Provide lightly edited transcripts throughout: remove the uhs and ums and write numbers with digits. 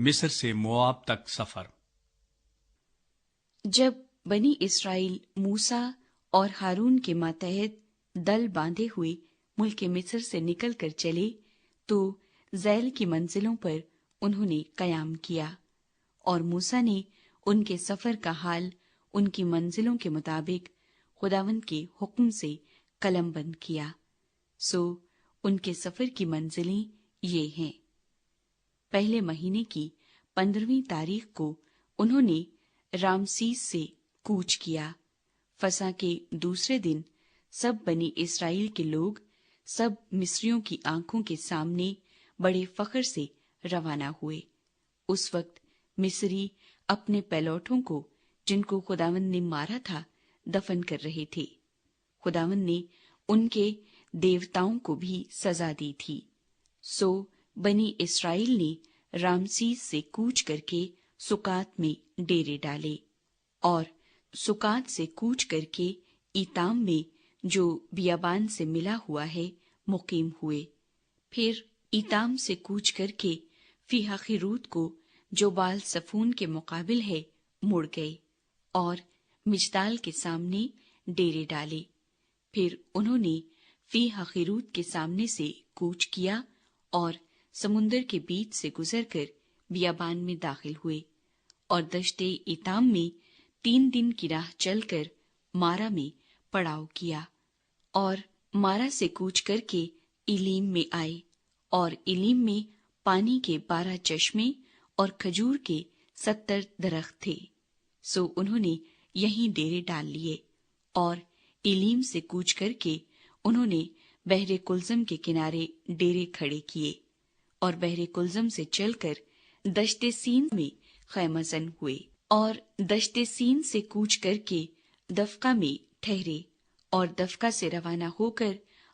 مصر سے مواب تک سفر۔ جب بنی اسرائیل موسیٰ اور ہارون کے ماتحت دل باندھے ہوئے ملک مصر سے نکل کر چلے تو ذیل کی منزلوں پر انہوں نے قیام کیا، اور موسیٰ نے ان کے سفر کا حال ان کی منزلوں کے مطابق خداوند کے حکم سے قلم بند کیا۔ سو ان کے سفر کی منزلیں یہ ہیں۔ پہلے مہینے کی 15ویں تاریخ کو انہوں نے رامسیس سے کوچ کیا۔ فسح کے دوسرے دن سب بنی اسرائیل کے لوگ سب مصریوں کی آنکھوں کے سامنے بڑے فخر سے روانہ ہوئے۔ اس وقت مصری اپنے پیلوٹوں کو جن کو خداوند نے مارا تھا دفن کر رہے تھے۔ خداوند نے ان کے دیوتاؤں کو بھی سزا دی تھی۔ سو بنی اسرائیل نے رامسیس سے کوچ کر کے سکات میں ڈیرے ڈالے، اور سکات سے کوچ کر کے ایتام میں جو بیابان سے ملا ہوا ہے مقیم ہوئے۔ پھر ایتام سے کوچ کر کے فی ہخیروت کو جو بال صفون کے مقابل ہے مڑ گئے، اور مجدال کے سامنے ڈیرے ڈالے۔ پھر انہوں نے فی ہخیروت کے سامنے سے کوچ کیا اور سمندر کے بیچ سے گزر کر بیابان میں داخل ہوئے، اور دشت ایتام میں 3 دن کی راہ چل کر مارا میں پڑاؤ کیا، اور مارا سے کوچ کر کے ایلیم میں آئے، اور ایلیم میں پانی کے 12 چشمے اور کھجور کے 70 درخت تھے۔ سو انہوں نے یہیں ڈیرے ڈال لیے، اور ایلیم سے کوچ کر کے انہوں نے بحر کلزم کے کنارے ڈیرے کھڑے کیے، اور بحر کلزم سے چل کر دشت سین میں خیمہ زن ہوئے، اور دشت سین سے کوچ کر کے دفقہ میں ٹھہرے، اور دفقہ سے روانہ ہو کر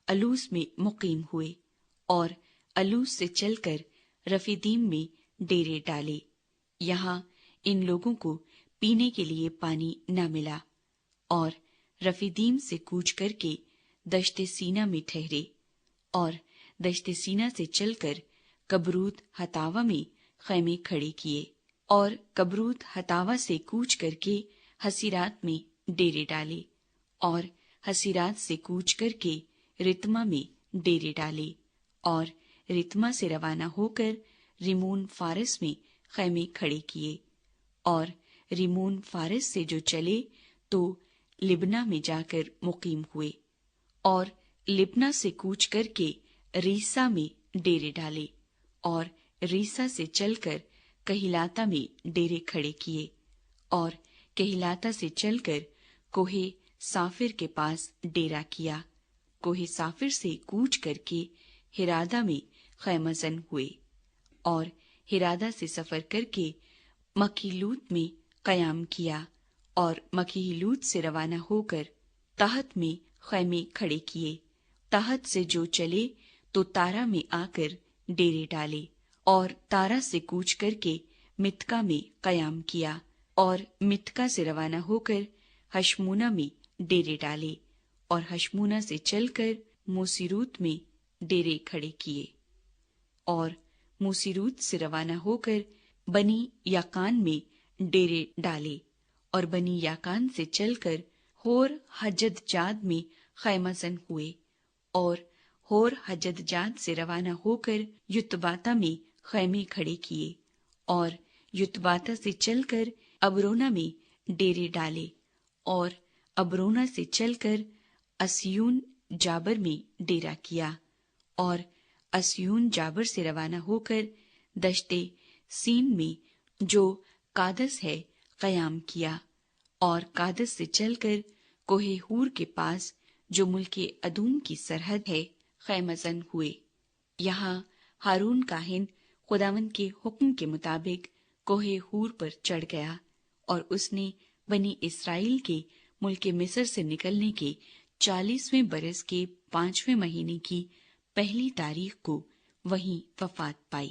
الوس میں مقیم ہوئے، اور الوس سے چل کر رفیدیم میں ڈیرے ڈالے۔ یہاں ان لوگوں کو پینے کے لیے پانی نہ ملا، اور رفیدیم سے کوچ کر کے دشت سینا میں ٹھہرے، اور دشت سینا سے چل کر کبروت ہتاوا میں خیمے کھڑے کیے، اور کبروت ہتاوا سے کوچ کر کے حسیرات میں ڈیرے ڈالے، اور حسیرات سے کوچ کر کے رتما میں ڈیرے ڈالے، اور رتما سے روانہ ہو کر ریمون فارس میں خیمے کھڑے کیے، اور ریمون فارس سے جو چلے تو لبنا میں جا کر مقیم ہوئے، اور لبنا سے کوچ کر کے ریسا میں ڈیرے ڈالے، اور ریسا سے چل کر کہیلاتا میں ڈیرے کھڑے کیے، اور کہیلاتا سے چل کر کوہ سافر کے پاس ڈیرا کیا۔ کوہ سافر سے کوچ کر کے ہرادا میں خیمہ زن ہوئے، اور ہرادا سے سفر کر کے مکہیلوت میں قیام کیا، اور مکہیلوت سے روانہ ہو کر تحت میں خیمے کھڑے کیے۔ تحت سے جو چلے تو تارا میں آ کر ڈیرے ڈالے، اور تارا سے کوچ کر کے متکا میں قیام کیا، اور متکا سے روانہ ہو کر ہشمونا میں ڈیرے ڈالے، اور ہشمونا سے چل کر موسیروت میں ڈیرے کھڑے کیے، اور موسیروت سے روانہ ہو کر بنی یاکان میں ڈیرے ڈالے، اور بنی یاکان سے چل کر ہور حجد جاد میں خیمہ زن ہوئے، اور ہور حجد جاد سے روانہ ہو کر یتباتا میں خیمے کھڑے کیے، اور یتباتا سے چل کر ابرونا میں ڈیرے ڈالے، اور ابرونا سے چل کر اسیون جابر میں ڈیرا کیا، اور اسیون جابر سے روانہ ہو کر دشت سین میں جو قادس ہے قیام کیا، اور قادس سے چل کر کوہ ہور کے پاس جو ملک ادوم کی سرحد ہے خیمہ زن ہوئے۔ یہاں ہارون کاہن خداوند کے حکم کے مطابق کوہ ہور پر چڑھ گیا، اور اس نے بنی اسرائیل کے ملک مصر سے نکلنے کے 40ویں برس کے 5ویں مہینے کی 1 تاریخ کو وہیں وفات پائی۔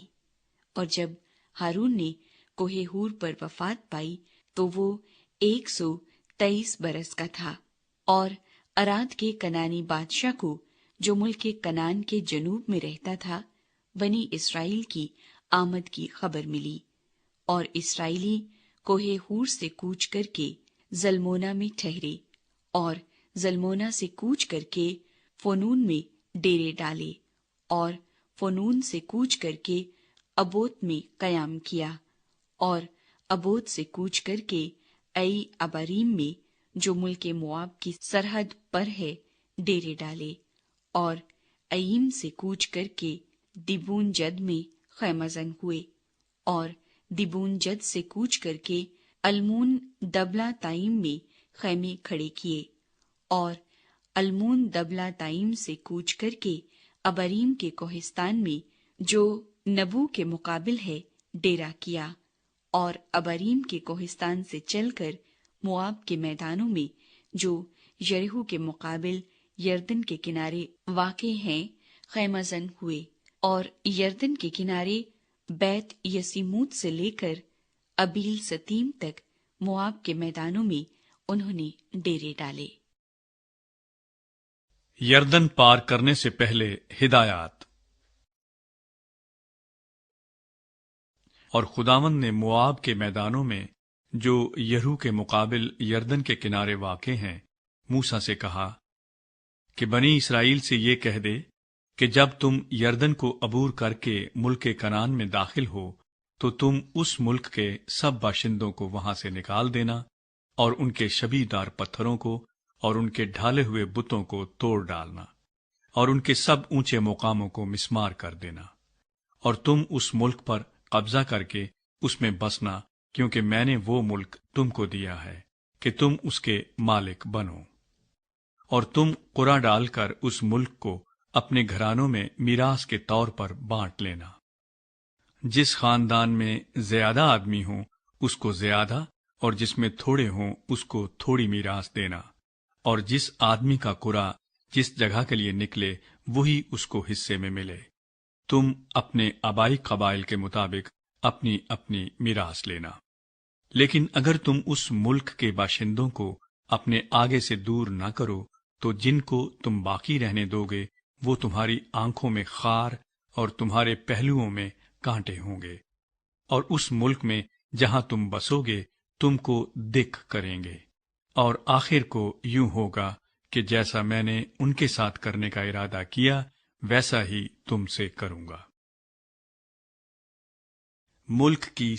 اور جب ہارون نے کوہ ہور پر وفات پائی تو وہ 123 برس کا تھا، اور اراد کے کنانی بادشاہ کو جو ملک کنان کے جنوب میں رہتا تھا بنی اسرائیل کی آمد کی خبر ملی، اور اسرائیلی کوہ ہور سے کوچ کر کے زلمونا میں ٹھہرے، اور زلمونا سے کوچ کر کے فنون میں ڈیرے ڈالے، اور فنون سے کوچ کر کے ابوت میں قیام کیا، اور ابوت سے کوچ کر کے ای اباریم میں جو ملک مواب کی سرحد پر ہے ڈیرے ڈالے، اور اییم سے کوچ کر کے دیبون جد میں خیمہ زن ہوئے، اور دیبون جد سے کوچ کر کے المون دبلا تائیم میں خیمے کھڑے کیے، اور المون دبلا تائیم سے کوچ کر کے ابریم کے کوہستان میں جو نبو کے مقابل ہے ڈیرا کیا، اور ابریم کے کوہستان سے چل کر مواب کے میدانوں میں جو یریحو کے مقابل یردن کے کنارے واقع ہیں خیمہ زن ہوئے، اور یردن کے کنارے بیت یسیموت سے لے کر ابیل ستیم تک مواب کے میدانوں میں انہوں نے ڈیرے ڈالے۔ یردن پار کرنے سے پہلے ہدایات۔ اور خداوند نے مواب کے میدانوں میں جو یریحو کے مقابل یردن کے کنارے واقع ہیں موسیٰ سے کہا کہ بنی اسرائیل سے یہ کہہ دے کہ جب تم یردن کو عبور کر کے ملک کنعان میں داخل ہو تو تم اس ملک کے سب باشندوں کو وہاں سے نکال دینا، اور ان کے شبیہ دار پتھروں کو اور ان کے ڈھالے ہوئے بتوں کو توڑ ڈالنا، اور ان کے سب اونچے مقاموں کو مسمار کر دینا، اور تم اس ملک پر قبضہ کر کے اس میں بسنا، کیونکہ میں نے وہ ملک تم کو دیا ہے کہ تم اس کے مالک بنو، اور تم قرعہ ڈال کر اس ملک کو اپنے گھرانوں میں میراث کے طور پر بانٹ لینا۔ جس خاندان میں زیادہ آدمی ہوں اس کو زیادہ، اور جس میں تھوڑے ہوں اس کو تھوڑی میراث دینا، اور جس آدمی کا قرعہ جس جگہ کے لیے نکلے وہی اس کو حصے میں ملے۔ تم اپنے آبائی قبائل کے مطابق اپنی اپنی میراث لینا۔ لیکن اگر تم اس ملک کے باشندوں کو اپنے آگے سے دور نہ کرو تو جن کو تم باقی رہنے دو گے وہ تمہاری آنکھوں میں خار اور تمہارے پہلوؤں میں کانٹے ہوں گے، اور اس ملک میں جہاں تم بسو گے تم کو دکھ کریں گے، اور آخر کو یوں ہوگا کہ جیسا میں نے ان کے ساتھ کرنے کا ارادہ کیا ویسا ہی تم سے کروں گا۔ ملک کی